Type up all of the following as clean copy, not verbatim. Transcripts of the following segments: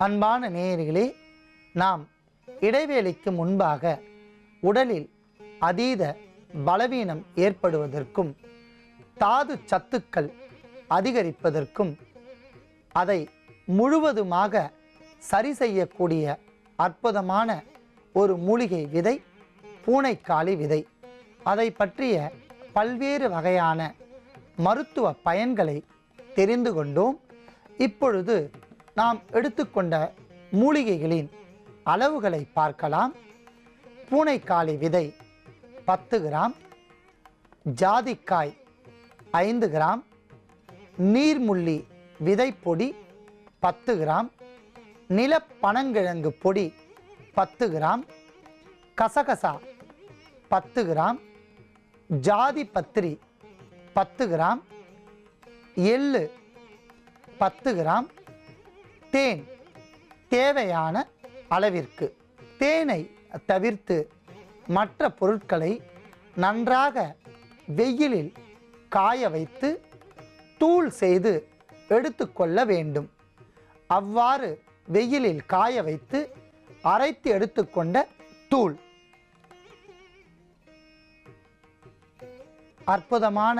அன்பான நேயர்களே, நாம் இடைவேளைக்கு முன்பாக உடலில் அதீத பலவீனம் ஏற்படுவதற்கும் தாது சத்துக்கள் அதிகரிப்பதற்கும் அதை முழுவதுமாக சரி செய்யக்கூடிய அற்புதமான ஒரு மூலிகை விதை பூனைக்காளி விதை, அதை பற்றிய பல்வேறு வகையான மருத்துவ பயன்களை தெரிந்து கொண்டோம். இப்பொழுது நாம் எடுத்துக்கொண்ட மூலிகைகளின் அளவுகளை பார்க்கலாம். பூனைக்காளி விதை 10 கிராம், ஜாதிக்காய் 5 கிராம், நீர்முள்ளி விதை பொடி 10 கிராம், நிலப்பனங்கிழங்கு பொடி 10 கிராம், கசகசா 10 கிராம், ஜாதி பத்திரி 10 கிராம், எள்ளு 10 கிராம், தேன் தேவையான அளவிற்கு. தேனை தவிர்த்து மற்ற பொருட்களை நன்றாக வெயிலில் காய வைத்து தூள் செய்து எடுத்துக்கொள்ள வேண்டும். அவ்வாறு வெயிலில் காய வைத்து அரைத்து எடுத்துக்கொண்ட தூள் அற்புதமான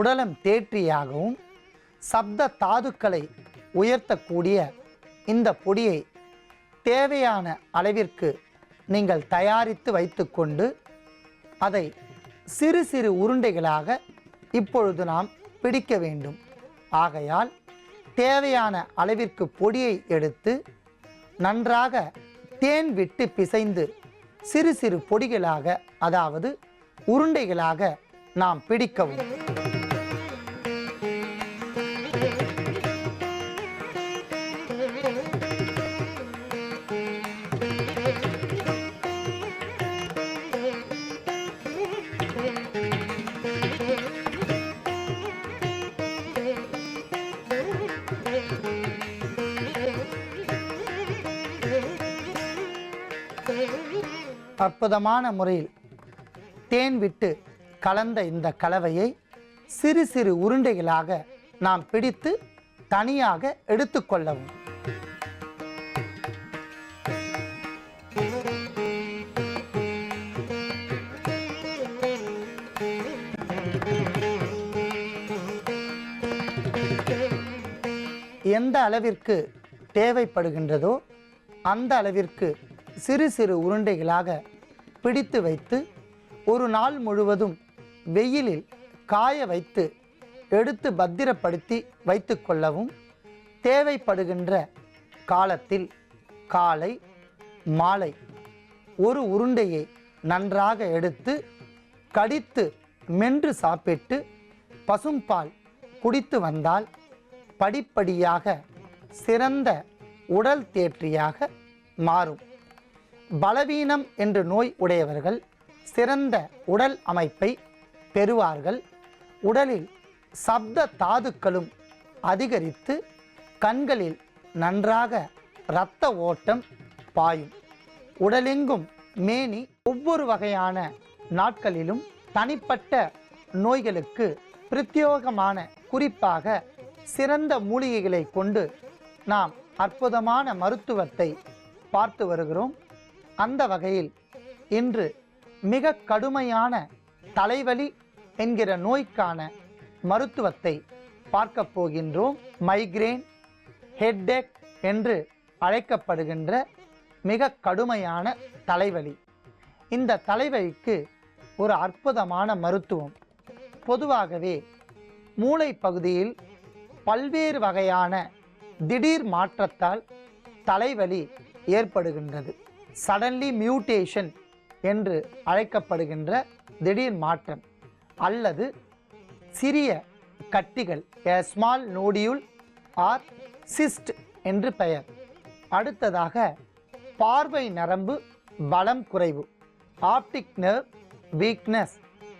உடலம் தேற்றியாகவும் சப்த தாதுக்களை உயர்த்தக்கூடிய இந்த பொடியை தேவையான அளவிற்கு நீங்கள் தயாரித்து வைத்துக்கொண்டு அதை சிறு சிறு உருண்டைகளாக இப்பொழுது நாம் பிடிக்க வேண்டும். ஆகையால் தேவையான அளவிற்கு பொடியை எடுத்து நன்றாக தேன் விட்டு பிசைந்து சிறு சிறு பொடிகளாக, அதாவது உருண்டைகளாக நாம் பிடிக்கவும். அற்புதமான முறையில் தேன் விட்டு கலந்த இந்த கலவையை சிறு சிறு உருண்டைகளாக நாம் பிடித்து தனியாக எடுத்துக்கொள்ளவும். எந்த அளவிற்கு தேவைப்படுகின்றதோ அந்த அளவிற்கு சிறு சிறு உருண்டைகளாக பிடித்து வைத்து ஒரு நாள் முழுவதும் வெயிலில் காய வைத்து எடுத்து பத்திரப்படுத்தி வைத்து கொள்ளவும். தேவைப்படுகின்ற காலத்தில் காலை மாலை ஒரு உருண்டையை நன்றாக எடுத்து கடித்து மென்று சாப்பிட்டு பசும்பால் குடித்து வந்தால் படிப்படியாக சிறந்த உடல் தேற்றியாக மாறும். பலவீனம் என்ற நோய் உடையவர்கள் சிறந்த உடல் அமைப்பை பெறுவார்கள். உடலில் சப்த தாதுக்களும் அதிகரித்து கண்களில் நன்றாக இரத்த ஓட்டம் பாயும். உடலெங்கும் மேனி ஒவ்வொரு வகையான நாட்களிலும் தனிப்பட்ட நோய்களுக்கு பிரத்யேகமான குறிப்பாக சிறந்த மூலிகைகளை கொண்டு நாம் அற்புதமான மருத்துவத்தை பார்த்து வருகிறோம். அந்த வகையில் இன்று மிக கடுமையான தலைவலி என்கிற நோய்க்கான மருத்துவத்தை பார்க்க போகின்றோம். மைக்ரேன், ஹெட்டேக் என்று அழைக்கப்படுகின்ற மிக கடுமையான தலைவலி. இந்த தலைவலிக்கு ஒரு அற்புதமான மருத்துவம். பொதுவாகவே மூளை பகுதியில் பல்வேறு வகையான திடீர் மாற்றத்தால் தலைவலி ஏற்படுகின்றது. சடன்லி மியூட்டேஷன் என்று அழைக்கப்படுகின்ற திடீர் மாற்றம் அல்லது சிறிய கட்டிகள், a small nodule or cyst என்று பெயர். அடுத்ததாக பார்வை நரம்பு பலம் குறைவு, ஆப்டிக் நர்வ் வீக்னஸ்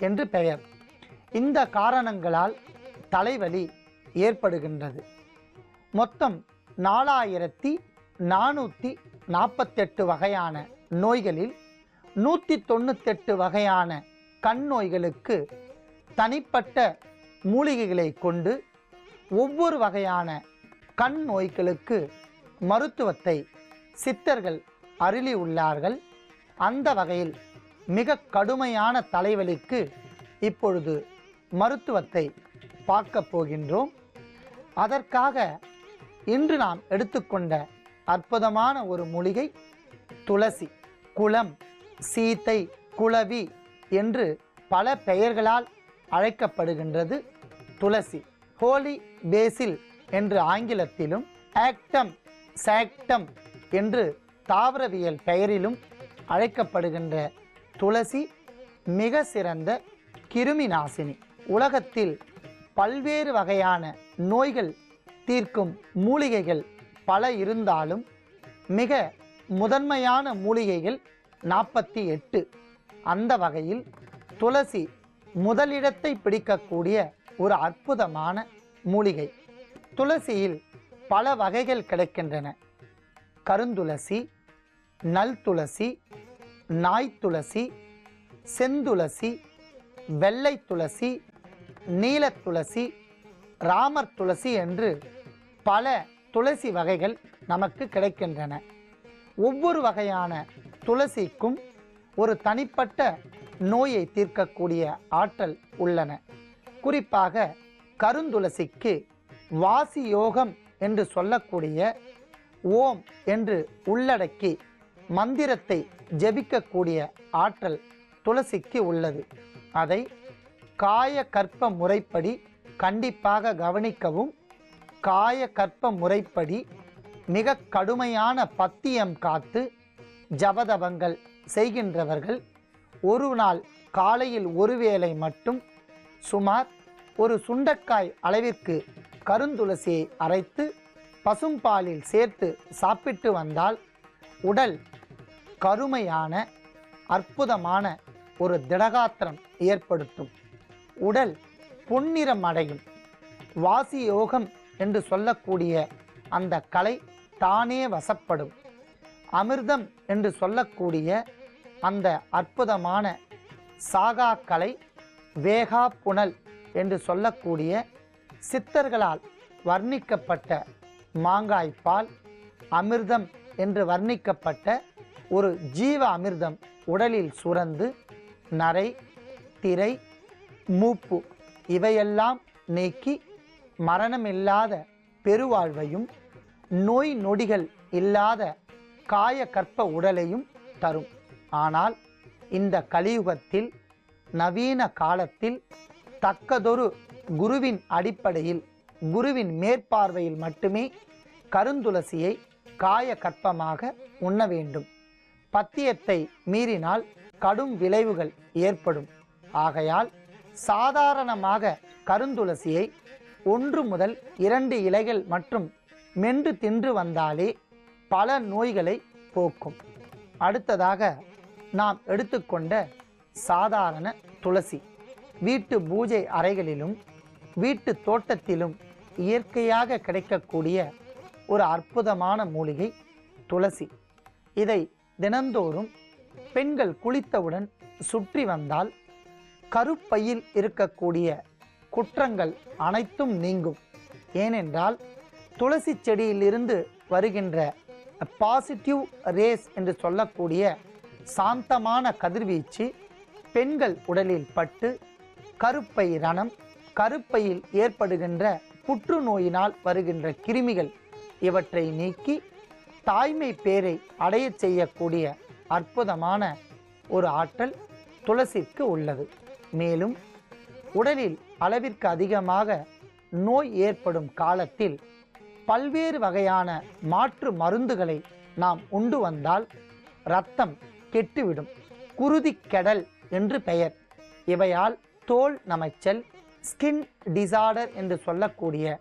என்று பெயர். இந்த காரணங்களால் தலைவலி ஏற்படுகின்றது. மொத்தம் 4448 வகையான நோய்களில் 198 வகையான கண் நோய்களுக்கு தனிப்பட்ட மூலிகைகளை கொண்டு ஒவ்வொரு வகையான கண் நோய்களுக்கு மருத்துவத்தை சித்தர்கள் அருளி உள்ளார்கள். அந்த வகையில் மிக கடுமையான தலைவலிக்கு இப்பொழுது மருத்துவத்தை பார்க்க போகின்றோம். அதற்காக இன்று நாம் எடுத்துக்கொண்ட அற்புதமான ஒரு மூலிகை துளசி. குளம், சீத்தை, குளவி என்று பல பெயர்களால் அழைக்கப்படுகின்றது துளசி. ஹோலி பேசில் என்று ஆங்கிலத்திலும், ஆக்டம், சாக்டம் என்று தாவரவியல் பெயரிலும் அழைக்கப்படுகின்ற துளசி மிக சிறந்த கிருமி நாசினி. உலகத்தில் பல்வேறு வகையான நோய்கள் தீர்க்கும் மூலிகைகள் பல இருந்தாலும் மிக முதன்மையான மூலிகைகள் 48. அந்த வகையில் துளசி முதலிடத்தை பிடிக்கக்கூடிய ஒரு அற்புதமான மூலிகை. துளசியில் பல வகைகள் கிடைக்கின்றன. கருந்துளசி, நல் துளசி, நாய் துளசி, செந்துளசி, வெள்ளை துளசி, நீல துளசி, ராமர் துளசி என்று பல துளசி வகைகள் நமக்கு கிடைக்கின்றன. ஒவ்வொரு வகையான துளசிக்கும் ஒரு தனிப்பட்ட நோயை தீர்க்கக்கூடிய ஆற்றல் உள்ளன. குறிப்பாக கருந்துளசிக்கு வாசி யோகம் என்று சொல்லக்கூடிய ஓம் என்று உள்ளடக்கி மந்திரத்தை ஜெபிக்கக்கூடிய ஆற்றல் துளசிக்கு உள்ளது. அதை காய கற்ப முறைப்படி கண்டிப்பாக கவனிக்கவும். காய கற்ப முறைப்படி மிக கடுமையான பத்தியம் காத்து ஜபதபங்கள் செய்கின்றவர்கள் ஒரு நாள் காலையில் ஒருவேளை மட்டும் சுமார் ஒரு சுண்டைக்காய் அளவிற்கு கருந்துளசியை அரைத்து பசும்பாலில் சேர்த்து சாப்பிட்டு வந்தால் உடல் கருமையான அற்புதமான ஒரு திடகாத்திரம் ஏற்படுத்தும். உடல் பொன்னிறம் அடையும். வாசி யோகம் என்று சொல்லக்கூடிய அந்த கலை தானே வசப்படும். அமிர்தம் என்று சொல்லக்கூடிய அந்த அற்புதமான சாகா கலை, வேகா புனல் என்று சொல்லக்கூடிய சித்தர்களால் வர்ணிக்கப்பட்ட மாங்காய்ப்பால் அமிர்தம் என்று வர்ணிக்கப்பட்ட ஒரு ஜீவ அமிர்தம் உடலில் சுரந்து நரை, திரை, மூப்பு இவையெல்லாம் நீக்கி மரணமில்லாத பெருவாழ்வையும் நோய் நொடிகள் இல்லாத காய கற்ப உடலையும் தரும். ஆனால் இந்த கலியுகத்தில் நவீன காலத்தில் தக்கதொரு குருவின் அடிப்படையில், குருவின் மேற்பார்வையில் மட்டுமே கருந்துளசியை காய கற்பமாக உண்ண வேண்டும். பத்தியத்தை மீறினால் கடும் விளைவுகள் ஏற்படும். ஆகையால் சாதாரணமாக கருந்துளசியை 1 முதல் 2 இலைகள் மற்றும் மென்று தின்று வந்தாலே பல நோய்களை போக்கும். அடுத்ததாக நாம் எடுத்துக்கொண்ட சாதாரண துளசி வீட்டு பூஜை அறைகளிலும் வீட்டு தோட்டத்திலும் இயற்கையாக கிடைக்கக்கூடிய ஒரு அற்புதமான மூலிகை துளசி. இதை தினந்தோறும் பெண்கள் குளித்தவுடன் சுற்றி வந்தால் கருப்பையில் இருக்கக்கூடிய குற்றங்கள் அனைத்தும் நீங்கும். ஏனென்றால் துளசி செடியிலிருந்து வருகின்ற பாசிட்டிவ் ரேஸ் என்று சொல்லக்கூடிய சாந்தமான கதிர்வீச்சு பெண்கள் உடலில் பட்டு கருப்பை ரணம், கருப்பையில் ஏற்படுகின்ற புற்றுநோயினால் வருகின்ற கிருமிகள் இவற்றை நீக்கி தாய்மை பேரை அடைய செய்யக்கூடிய அற்புதமான ஒரு ஆற்றல் துளசிக்கு உள்ளது. மேலும் உடலில் அளவிற்கு அதிகமாக நோய் ஏற்படும் காலத்தில் பல்வேறு வகையான மாற்று மருந்துகளை நாம் உண்டு வந்தால் இரத்தம் கெட்டுவிடும். குருதிக்கெடல் என்று பெயர். இவையால் தோல் நமைச்சல், ஸ்கின் டிசார்டர் என்று சொல்லக்கூடிய